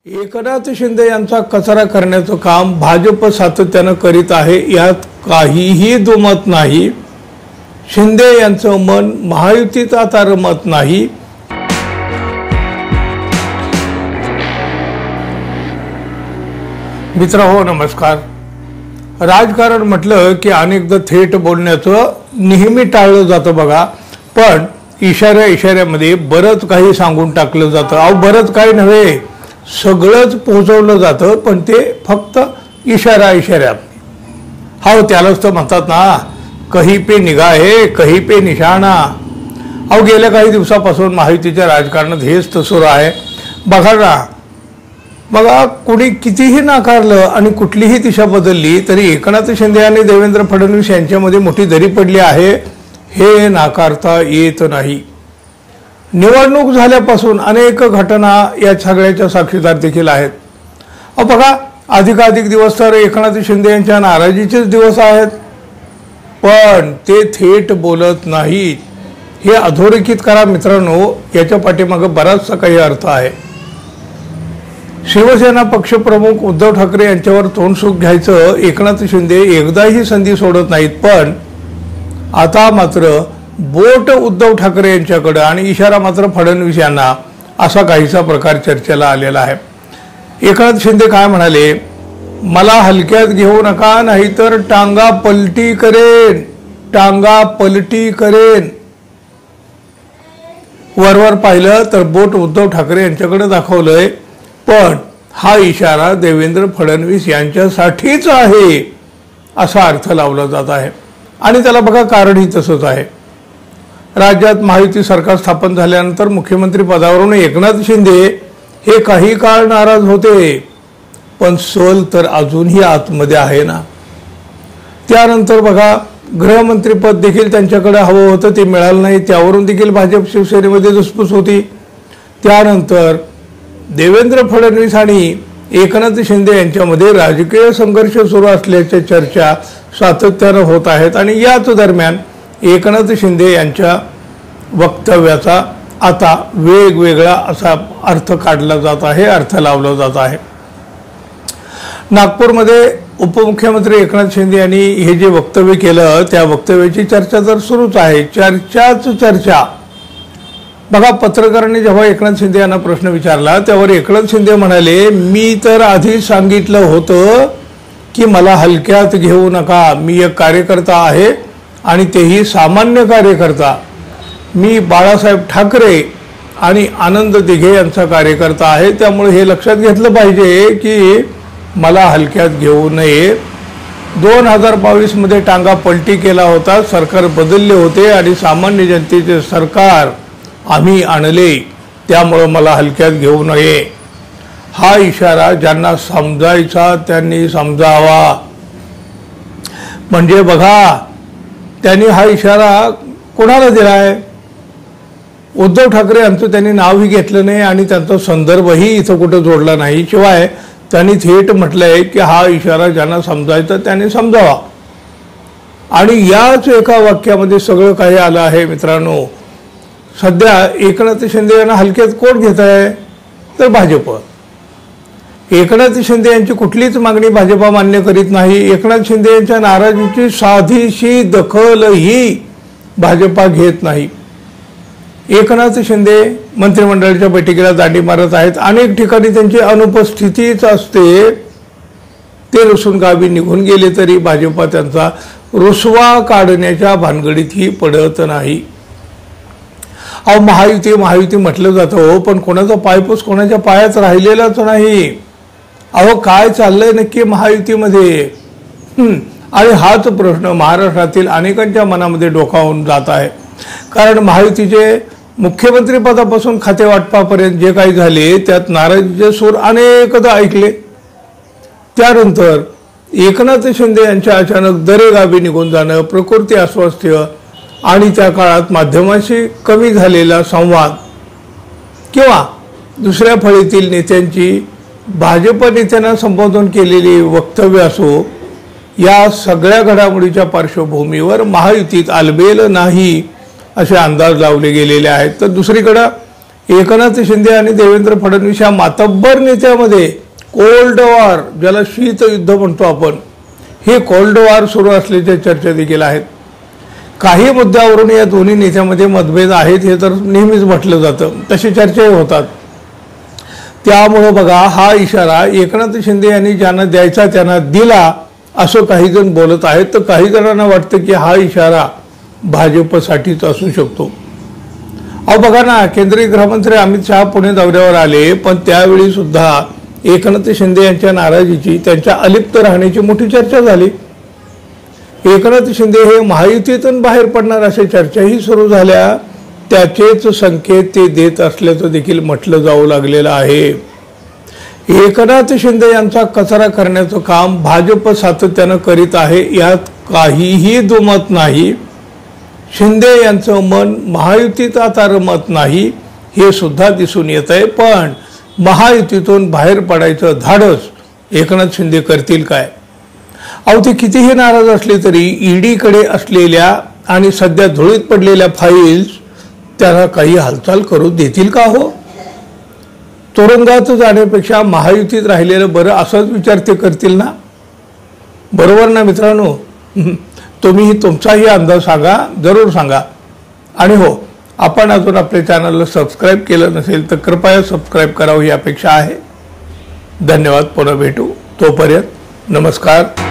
एकनाथ शिंदे यांचा कचरा करण्याचं काम भाजप सातत्यानं करीत आहे, यात काहीही दुमत नाही। शिंदे यांचं मन महायुतीत आता रमत नाही। मित्रहो नमस्कार। राजकारण म्हटलं की अनेकदा थेट बोलण्याचं नेहमी टाळलं जातं बघा, पण इशाऱ्यामध्ये बरंच काही सांगून टाकलं जातं। अहो बरंच काही नव्हे, सगळंच पोहोचवलं जातं, पण ते फक्त इशाऱ्यात। हो त्यालाच तर म्हणतात ना, कहीं पे निगाहे कहीं पे निशाणा। अहो गेल्या काही दिवसापासून महायुतीच्या राजकारणात हेच तर सुरू आहे। बघा ना, बघा कुणी कितीही नाकारलं आणि कुठलीही दिशा बदलली तरी एकनाथ शिंदे आणि देवेंद्र फडणवीस यांच्यामध्ये मोठी दरी पडली आहे, हे नाकारता येत नाही। निवडणूक झाल्यापासून अनेक घटना या सगळ्याच्या साक्षीदार देखील आहेत। बघा अधिकाधिक दिवस तर एकनाथ शिंदे यांच्या नाराजीचेच दिवस आहेत, पण ते थेट बोलत नाहीत। हे अधोरेखित करा मित्रांनो, याच्या पाठीमागे बराचसा काही अर्थ आहे। शिवसेना पक्षप्रमुख उद्धव ठाकरे यांच्यावर तोंडसुख घ्यायचं एकनाथ शिंदे एकदाही संधी सोडत नाहीत, पण आता मात्र बोट उद्धव ठाकरे यांच्याकडे आणि इशारा मात्र फडणवीस यांना, असा काहीसा प्रकार चर्चेला आलेला आहे। एकनाथ शिंदे काय म्हणाले, मला हलक्यात घेऊ नका नाहीतर टांगा पलटी करेन। वरवर पाहिलं तर बोट उद्धव ठाकरे यांच्याकडे दाखवलंय, पण हा इशारा देवेंद्र फडणवीस यांच्यासाठीच आहे असा अर्थ लावला जात आहे। आणि त्याला बघा कारणही तसंच आहे। राज्यात महायुती सरकार स्थापन झाल्यानंतर मुख्यमंत्री पदावरून एकनाथ शिंदे हे काही काळ नाराज होते, पण सल तर अजूनही आतमध्ये आहे ना। त्यानंतर बघा गृहमंत्रीपद देखील त्यांच्याकडे हवं होतं, ते मिळालं नाही, त्यावरून देखील भाजप शिवसेनेमध्ये धुसफूस होती। त्यानंतर देवेंद्र फडणवीस आणि एकनाथ शिंदे यांच्यामध्ये राजकीय संघर्ष सुरू असल्याच्या चर्चा सातत्यानं होत आहेत। आणि याच दरम्यान एकनाथ शिंदे यांच्या वक्तव्याचा आता वेगवेगळा असा अर्थ काढला जात आहे, अर्थ लावला जात आहे। नागपूरमध्ये उपमुख्यमंत्री एकनाथ शिंदे यांनी हे जे वक्तव्य केलं, त्या वक्तव्याची चर्चा तर सुरूच आहे। चर्चा बघा, पत्रकारांनी जेव्हा एकनाथ शिंदे यांना प्रश्न विचारला त्यावर एकनाथ शिंदे म्हणाले, मी तर आधी सांगितलं होतं की मला हलक्यात घेऊ नका, मी एक कार्यकर्ता आहे आणि तेही सामान्य कार्यकर्ता। मी बाळासाहेब ठाकरे आणि आनंद दिघे यांचा कार्यकर्ता आहे, त्यामुळे हे लक्षात घेतलं पाहिजे की मला हलक्यात घेऊ नये। 2022 मध्ये टांगा पलटी केला होता, सरकार बदलले होते आणि सामान्य जनतेचे सरकार आम्ही आणले, त्यामुळे मला हलक्यात घेऊ नये। हा इशारा ज्यांना समजायचा त्यांनी समजावा। म्हणजे बघा, त्यांनी हा इशारा कोणाला दिलाय? उद्धव ठाकरे यांचं त्यांनी नावही घेतलं नाही आणि त्यांचा संदर्भही इथं कुठं जोडला नाही। शिवाय त्यांनी थेट म्हटलंय की हा इशारा ज्यांना समजायचा त्यांनी समजावा। आणि याच एका वाक्यामध्ये सगळं काही आलं आहे मित्रांनो। सध्या एकनाथ शिंदे यांना हलक्यात कोण घेत आहे तर भाजप। एकनाथ शिंदे यांची कुठलीच मागणी भाजपा मान्य करीत नाही। एकनाथ शिंदे यांच्या नाराजीची साधीशी दखलही भाजपा घेत नाही। एकनाथ शिंदे मंत्रिमंडळाच्या बैठकीला दांडी मारत आहेत, अनेक ठिकाणी त्यांची अनुपस्थितीच असते। ते रुसून गावी निघून गेले तरी भाजपा त्यांचा रुसवा काढण्याच्या भानगडीतही पडत नाही। अहो महायुती म्हटलं जातं हो, पण कोणाचा पायपूस कोणाच्या पायात राहिलेलाच नाही। अहो काय चाललंय नक्की महायुतीमध्ये? आणि हाच प्रश्न महाराष्ट्रातील अनेकांच्या मनामध्ये डोकावून जात आहे। कारण महायुतीचे मुख्यमंत्री पदापासून खाते वाटपापर्यंत जे काही झाले त्यात नाराजीचे सूर अनेकदा ऐकले। त्यानंतर एकनाथ शिंदे यांच्या अचानक दरेगावी निघून जाणं, प्रकृती अस्वास्थ्य आणि त्या काळात माध्यमांशी कमी झालेला संवाद किंवा दुसऱ्या फळीतील नेत्यांची भाजप नेत्यांना संबोधन केलेली वक्तव्य असो, या सगळ्या घडामोडीच्या पार्श्वभूमीवर महायुतीत आलबेल नाही असे अंदाज लावले गेलेले आहेत। तर दुसरीकडे एकनाथ शिंदे आणि देवेंद्र फडणवीस या मातब्बर नेत्यामध्ये कोल्ड वॉर, ज्याला शीत युद्ध म्हणतो आपण, हे कोल्ड वॉर सुरू असल्याच्या चर्चा देखील आहेत. काही मुद्द्यावरून या दोन्ही नेत्यामध्ये मतभेद आहेत हे तर नेहमीच म्हटलं जातं, तशी चर्चाही होतात. त्यामुळं बघा, हा इशारा एकनाथ शिंदे यांनी ज्यांना द्यायचा त्यांना दिला असं काही जण बोलत आहेत. तर काही जणांना वाटतं की हा इशारा भाजपसाठीच असू शकतो. अहो बघा ना, केंद्रीय गृहमंत्री अमित शहा पुणे दौऱ्यावर आले, पण त्यावेळी सुद्धा एकनाथ शिंदे यांच्या नाराजीची, त्यांच्या अलिप्त राहण्याची मोठी चर्चा झाली. एकनाथ शिंदे हे महायुतीतून बाहेर पडणार अशा चर्चाही सुरू झाल्या. त्याचेच संकेत ते देत असल्याचं देखील म्हटलं जाऊ लागलेलं आहे. एकनाथ शिंदे यांचा कचरा करण्याचं काम भाजप सातत्यानं करीत आहे, यात काहीही दुमत नाही. शिंदे यांचं मन महायुतीत आता रमत नाही हे सुद्धा दिसून येत आहे. पण महायुतीतून बाहेर पडायचं धाडस एकनाथ शिंदे करतील काय? अहो, ते कितीही नाराज असले तरी ईडीकडे असलेल्या आणि सध्या धुळीत पडलेल्या फाईल्स त्याला काही हालचाल करू देतील का हो? तुरुंगात जाण्यापेक्षा महायुतीत राहिलेलं बरं, असाच विचार ते करतील ना? बरोबर ना मित्रांनो? तुम्ही तुमचाही अंदाज सांगा, जरूर सांगा. आणि हो, आपण अजून आपल्या चॅनलला सबस्क्राईब केलं नसेल तर कृपया सबस्क्राईब करावं ही अपेक्षा आहे. धन्यवाद. पुन्हा भेटू. तोपर्यंत नमस्कार.